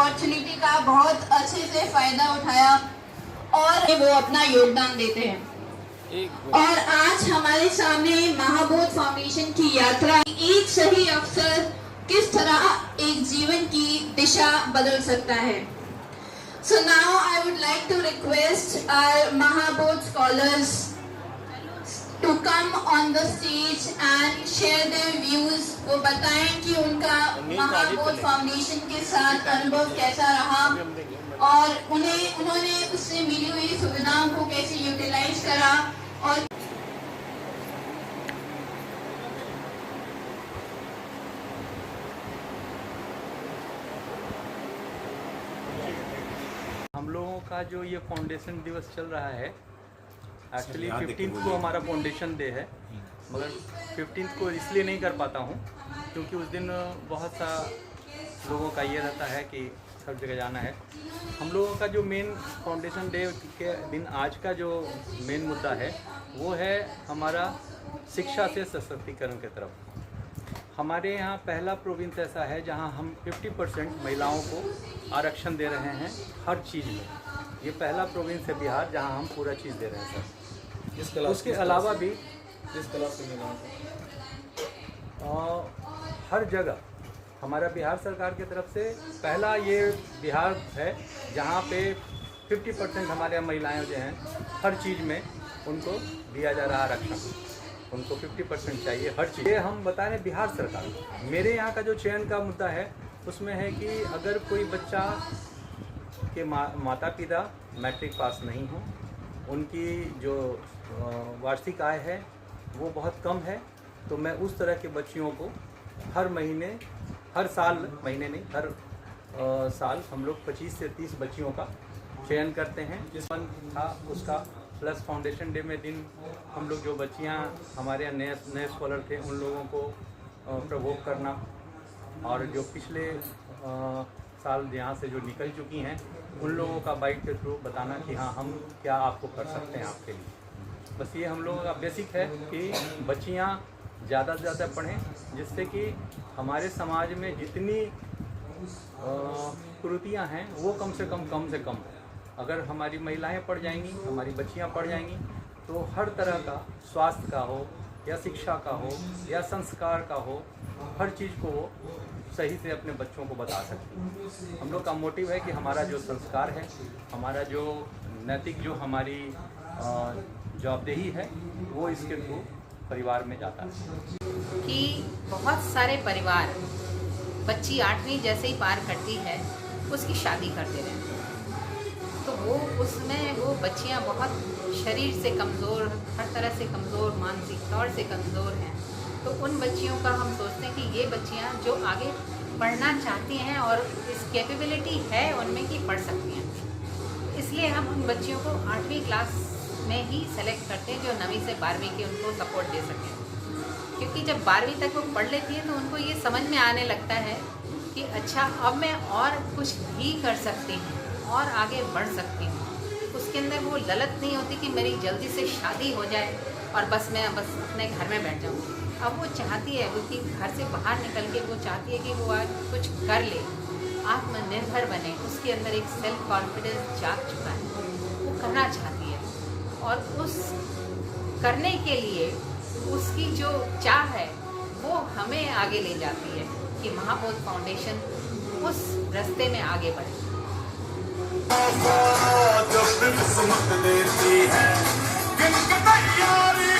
Opportunity का बहुत अच्छे से फायदा उठाया और वो अपना योगदान देते हैं। और आज हमारे सामने महाबोध फाउंडेशन की यात्रा, एक सही अवसर किस तरह एक जीवन की दिशा बदल सकता है। So now I would like to request our Mahabodh scholars to come on the stage and share their views। वो बताएं कि उनका महाबोध फाउंडेशन के साथ अनुभव कैसा रहा और उन्होंने उससे मिली हुई सुविधाओं को कैसे यूटिलाइज करा। और हम लोगों का जो ये फाउंडेशन दिवस चल रहा है, एक्चुअली 15th को हमारा फाउंडेशन डे है, मगर 15th को इसलिए नहीं कर पाता हूँ क्योंकि उस दिन बहुत सा लोगों का ये रहता है कि सब जगह जाना है। हम लोगों का जो मेन फाउंडेशन डे के दिन आज का जो मेन मुद्दा है वो है हमारा शिक्षा से सशक्तिकरण की तरफ। हमारे यहाँ पहला प्रोविंस ऐसा है जहाँ हम 50% महिलाओं को आरक्षण दे रहे हैं हर चीज़ में। ये पहला प्रोविंस है बिहार जहाँ हम पूरा चीज़ दे रहे हैं सर। उसके अलावा भी किस क्लास से महिलाओं हर जगह हमारा बिहार सरकार की तरफ से पहला ये बिहार है जहाँ पे 50% हमारे महिलाएं जो हैं हर चीज़ में उनको दिया जा रहा आरक्षण। उनको 50% चाहिए हर चीज़। ये हम बता रहे बिहार सरकार। मेरे यहाँ का जो चयन का मुद्दा है उसमें है कि अगर कोई बच्चा के माता पिता मैट्रिक पास नहीं हो, उनकी जो वार्षिक आय है वो बहुत कम है, तो मैं उस तरह के बच्चियों को हर महीने, हर साल, महीने नहीं हर साल हम लोग 25 से 30 बच्चियों का चयन करते हैं। जिस मन था उसका प्लस फाउंडेशन डे में दिन हम लोग जो बच्चियां हमारे यहाँ नए स्कॉलर थे उन लोगों को प्रवोक करना, और जो पिछले साल यहाँ से जो निकल चुकी हैं उन लोगों का बाइट के थ्रू बताना कि हाँ हम क्या आपको कर सकते हैं आपके लिए। बस ये हम लोगों का बेसिक है कि बच्चियाँ ज़्यादा से ज़्यादा पढ़ें, जिससे कि हमारे समाज में जितनी कुरीतियाँ हैं वो कम से कम हो। अगर हमारी महिलाएं पढ़ जाएंगी, हमारी बच्चियां पढ़ जाएंगी, तो हर तरह का स्वास्थ्य का हो या शिक्षा का हो या संस्कार का हो, हर चीज़ को वो सही से अपने बच्चों को बता सकती हैं। हम लोग का मोटिव है कि हमारा जो संस्कार है, हमारा जो नैतिक जो हमारी जवाबदेही है वो इसके थ्रू परिवार में जाता है। कि बहुत सारे परिवार बच्ची 8वीं जैसे ही पार करती है उसकी शादी कर दे रहे हैं, तो वो उसमें वो बच्चियां बहुत शरीर से कमज़ोर, हर तरह से कमज़ोर, मानसिक तौर से कमज़ोर हैं। तो उन बच्चियों का हम सोचते हैं कि ये बच्चियां जो आगे पढ़ना चाहती हैं और इस कैपेबिलिटी है उनमें कि पढ़ सकती हैं, इसलिए हम उन बच्चियों को 8वीं क्लास में ही सेलेक्ट करते हैं जो 9वीं से 12वीं की उनको सपोर्ट दे सकें। क्योंकि जब 12वीं तक वो पढ़ लेती हैं तो उनको ये समझ में आने लगता है कि अच्छा अब मैं और कुछ भी कर सकती हूँ और आगे बढ़ सकती हूँ। उसके अंदर वो ललक नहीं होती कि मेरी जल्दी से शादी हो जाए और बस मैं अपने घर में बैठ जाऊँ। अब वो चाहती है, उसकी घर से बाहर निकल के वो चाहती है कि वो आज कुछ कर ले, आत्मनिर्भर बने, उसके अंदर एक सेल्फ कॉन्फिडेंस जाग चुका है, वो करना चाहती है। और उस करने के लिए उसकी जो चाह है वो हमें आगे ले जाती है कि महाबोध फाउंडेशन उस रास्ते में आगे बढ़े। जब किस्मत देती है, किनकी तैयारी